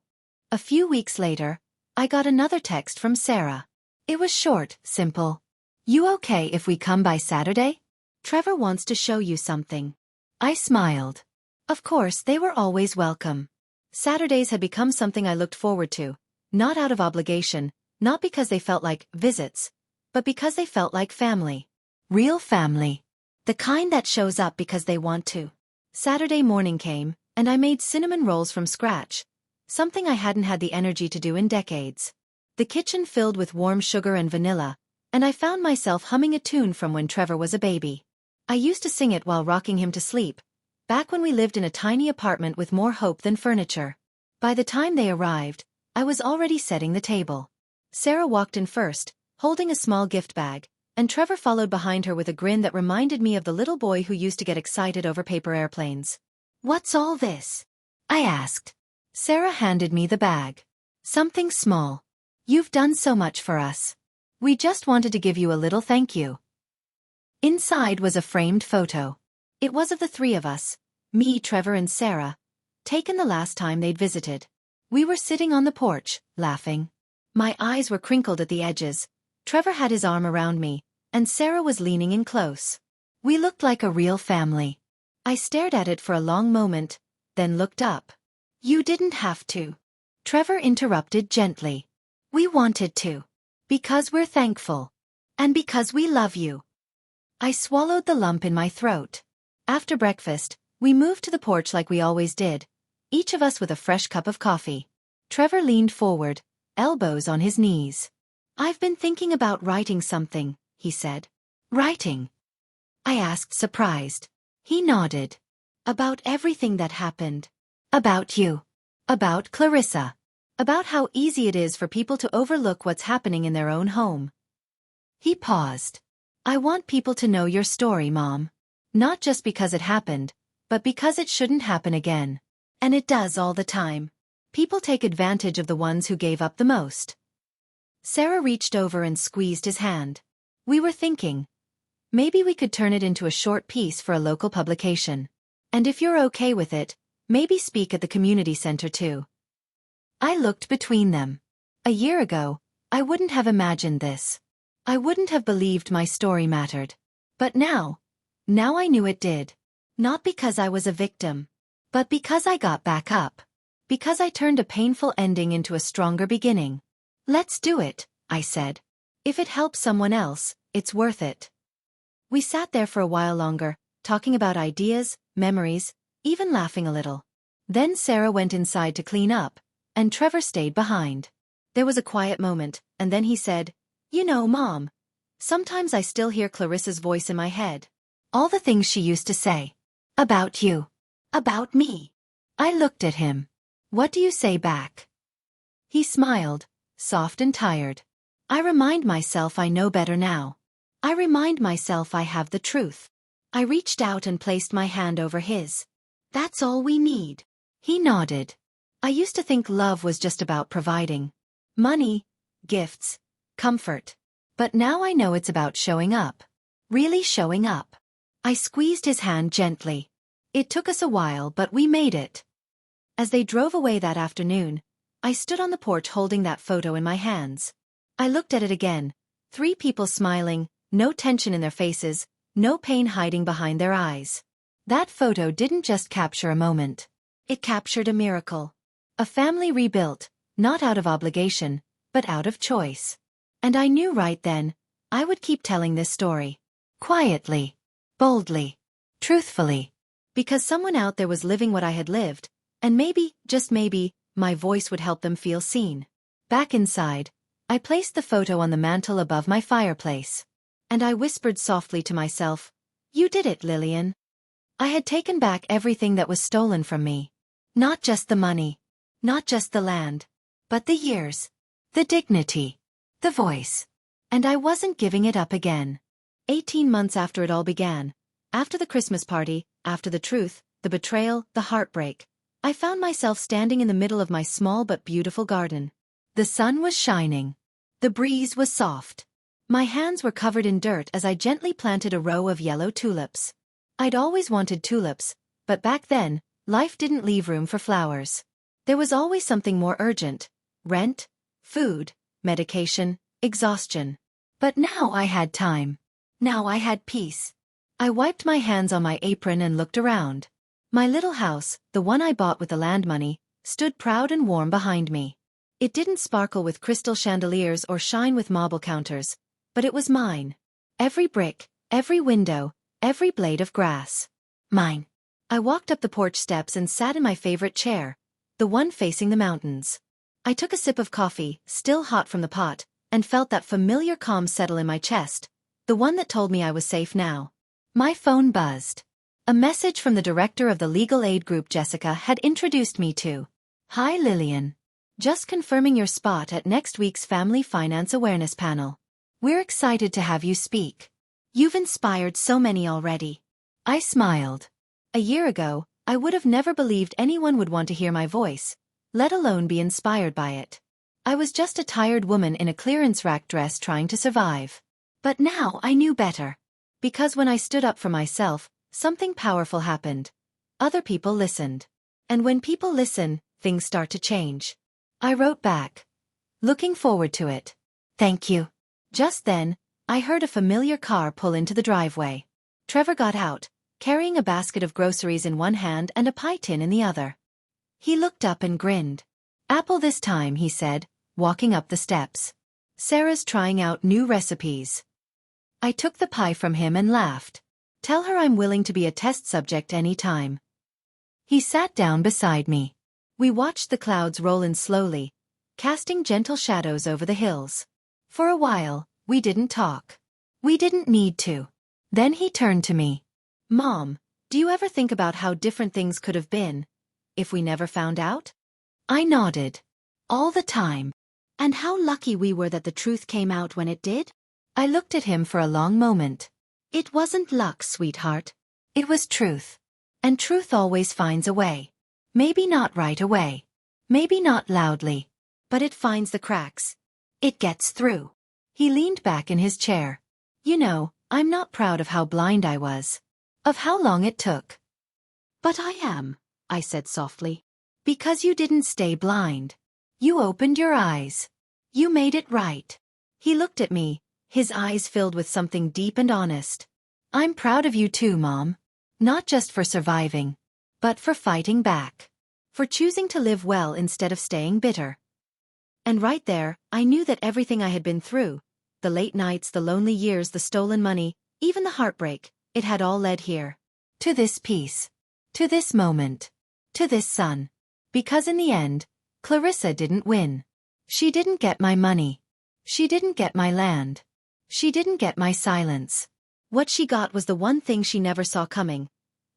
A few weeks later, I got another text from Sarah. It was short, simple. "You okay if we come by Saturday? Trevor wants to show you something." I smiled. Of course, they were always welcome. Saturdays had become something I looked forward to, not out of obligation, not because they felt like visits, but because they felt like family. Real family. The kind that shows up because they want to. Saturday morning came, and I made cinnamon rolls from scratch, something I hadn't had the energy to do in decades. The kitchen filled with warm sugar and vanilla, and I found myself humming a tune from when Trevor was a baby. I used to sing it while rocking him to sleep, back when we lived in a tiny apartment with more hope than furniture. By the time they arrived, I was already setting the table. Sarah walked in first, holding a small gift bag, and Trevor followed behind her with a grin that reminded me of the little boy who used to get excited over paper airplanes. "What's all this?" I asked. Sarah handed me the bag. "Something small. You've done so much for us. We just wanted to give you a little thank you." Inside was a framed photo. It was of the three of us, me, Trevor, and Sarah, taken the last time they'd visited. We were sitting on the porch, laughing. My eyes were crinkled at the edges. Trevor had his arm around me, and Sarah was leaning in close. We looked like a real family. I stared at it for a long moment, then looked up. "You didn't have to." Trevor interrupted gently. "We wanted to. Because we're thankful. And because we love you." I swallowed the lump in my throat. After breakfast, we moved to the porch like we always did, each of us with a fresh cup of coffee. Trevor leaned forward, elbows on his knees. "I've been thinking about writing something," he said. "Writing?" I asked, surprised. He nodded. "About everything that happened. About you. About Clarissa. About how easy it is for people to overlook what's happening in their own home." He paused. "I want people to know your story, Mom. Not just because it happened, but because it shouldn't happen again. And it does all the time. People take advantage of the ones who gave up the most." Sarah reached over and squeezed his hand. "We were thinking, maybe we could turn it into a short piece for a local publication. And if you're okay with it, maybe speak at the community center too." I looked between them. A year ago, I wouldn't have imagined this. I wouldn't have believed my story mattered. But now I knew it did. Not because I was a victim, but because I got back up. Because I turned a painful ending into a stronger beginning. "Let's do it," I said. "If it helps someone else, it's worth it." We sat there for a while longer, talking about ideas, memories, even laughing a little. Then Sarah went inside to clean up, and Trevor stayed behind. There was a quiet moment, and then he said, "You know, Mom, sometimes I still hear Clarissa's voice in my head. All the things she used to say. About you. About me." I looked at him. "What do you say back?" He smiled, soft and tired. "I remind myself I know better now. I remind myself I have the truth." I reached out and placed my hand over his. "That's all we need." He nodded. "I used to think love was just about providing. Money, gifts, comfort. But now I know it's about showing up. Really showing up." I squeezed his hand gently. It took us a while, but we made it. As they drove away that afternoon, I stood on the porch holding that photo in my hands. I looked at it again. 3 people smiling, no tension in their faces, no pain hiding behind their eyes. That photo didn't just capture a moment. It captured a miracle. A family rebuilt, not out of obligation, but out of choice. And I knew right then, I would keep telling this story. Quietly. Boldly. Truthfully. Because someone out there was living what I had lived, and maybe, just maybe, my voice would help them feel seen. Back inside, I placed the photo on the mantel above my fireplace. And I whispered softly to myself, "You did it, Lillian." I had taken back everything that was stolen from me. Not just the money. Not just the land. But the years. The dignity. The voice. And I wasn't giving it up again. 18 months after it all began, after the Christmas party, after the truth, the betrayal, the heartbreak, I found myself standing in the middle of my small but beautiful garden. The sun was shining. The breeze was soft. My hands were covered in dirt as I gently planted a row of yellow tulips. I'd always wanted tulips, but back then, life didn't leave room for flowers. There was always something more urgent: rent, food, medication, exhaustion. But now I had time. Now I had peace. I wiped my hands on my apron and looked around. My little house, the one I bought with the land money, stood proud and warm behind me. It didn't sparkle with crystal chandeliers or shine with marble counters, but it was mine. Every brick, every window, every blade of grass. Mine. I walked up the porch steps and sat in my favorite chair, the one facing the mountains. I took a sip of coffee, still hot from the pot, and felt that familiar calm settle in my chest, the one that told me I was safe now. My phone buzzed. A message from the director of the legal aid group Jessica had introduced me to. "Hi Lillian. Just confirming your spot at next week's Family Finance Awareness Panel. We're excited to have you speak. You've inspired so many already." I smiled. A year ago, I would have never believed anyone would want to hear my voice, let alone be inspired by it. I was just a tired woman in a clearance rack dress trying to survive. But now I knew better. Because when I stood up for myself, something powerful happened. Other people listened. And when people listen, things start to change. I wrote back. Looking forward to it. Thank you. Just then, I heard a familiar car pull into the driveway. Trevor got out, carrying a basket of groceries in one hand and a pie tin in the other. He looked up and grinned. "Apple this time," he said, walking up the steps. "Sarah's trying out new recipes." I took the pie from him and laughed. "Tell her I'm willing to be a test subject any time." He sat down beside me. We watched the clouds roll in slowly, casting gentle shadows over the hills. For a while, we didn't talk. We didn't need to. Then he turned to me. "Mom, do you ever think about how different things could have been if we never found out?" I nodded. "All the time. And how lucky we were that the truth came out when it did?" I looked at him for a long moment. "It wasn't luck, sweetheart. It was truth. And truth always finds a way. Maybe not right away. Maybe not loudly. But it finds the cracks. It gets through." He leaned back in his chair. "You know, I'm not proud of how blind I was. Of how long it took." "But I am," I said softly. "Because you didn't stay blind. You opened your eyes. You made it right." He looked at me, his eyes filled with something deep and honest. "I'm proud of you too, Mom. Not just for surviving, but for fighting back. For choosing to live well instead of staying bitter." And right there, I knew that everything I had been through, the late nights, the lonely years, the stolen money, even the heartbreak, it had all led here. To this peace. To this moment. To this son. Because in the end, Clarissa didn't win. She didn't get my money. She didn't get my land. She didn't get my silence. What she got was the one thing she never saw coming.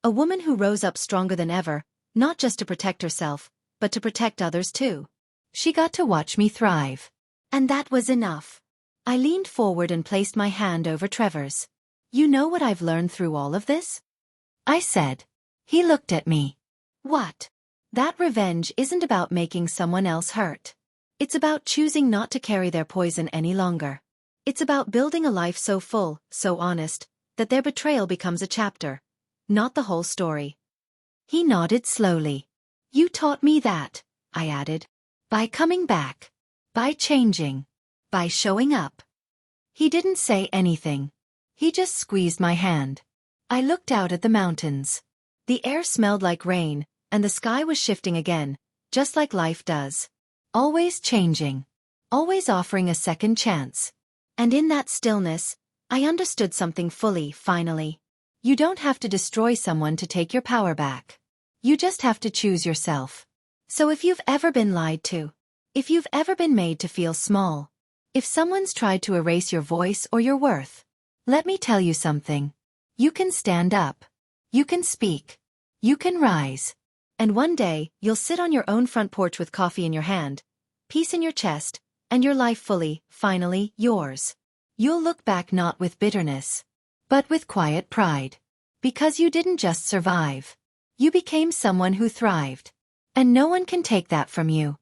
A woman who rose up stronger than ever, not just to protect herself, but to protect others too. She got to watch me thrive. And that was enough. I leaned forward and placed my hand over Trevor's. "You know what I've learned through all of this?" I said. He looked at me. "What?" "That revenge isn't about making someone else hurt. It's about choosing not to carry their poison any longer. It's about building a life so full, so honest, that their betrayal becomes a chapter, not the whole story." He nodded slowly. You taught me that, I added. By coming back. By changing. By showing up. He didn't say anything. He just squeezed my hand. I looked out at the mountains. The air smelled like rain, and the sky was shifting again, just like life does. Always changing. Always offering a second chance. And in that stillness, I understood something fully, finally. You don't have to destroy someone to take your power back. You just have to choose yourself. So if you've ever been lied to, if you've ever been made to feel small, if someone's tried to erase your voice or your worth, let me tell you something. You can stand up. You can speak. You can rise. And one day, you'll sit on your own front porch with coffee in your hand, peace in your chest, and your life fully, finally, yours. You'll look back not with bitterness, but with quiet pride. Because you didn't just survive. You became someone who thrived. And no one can take that from you.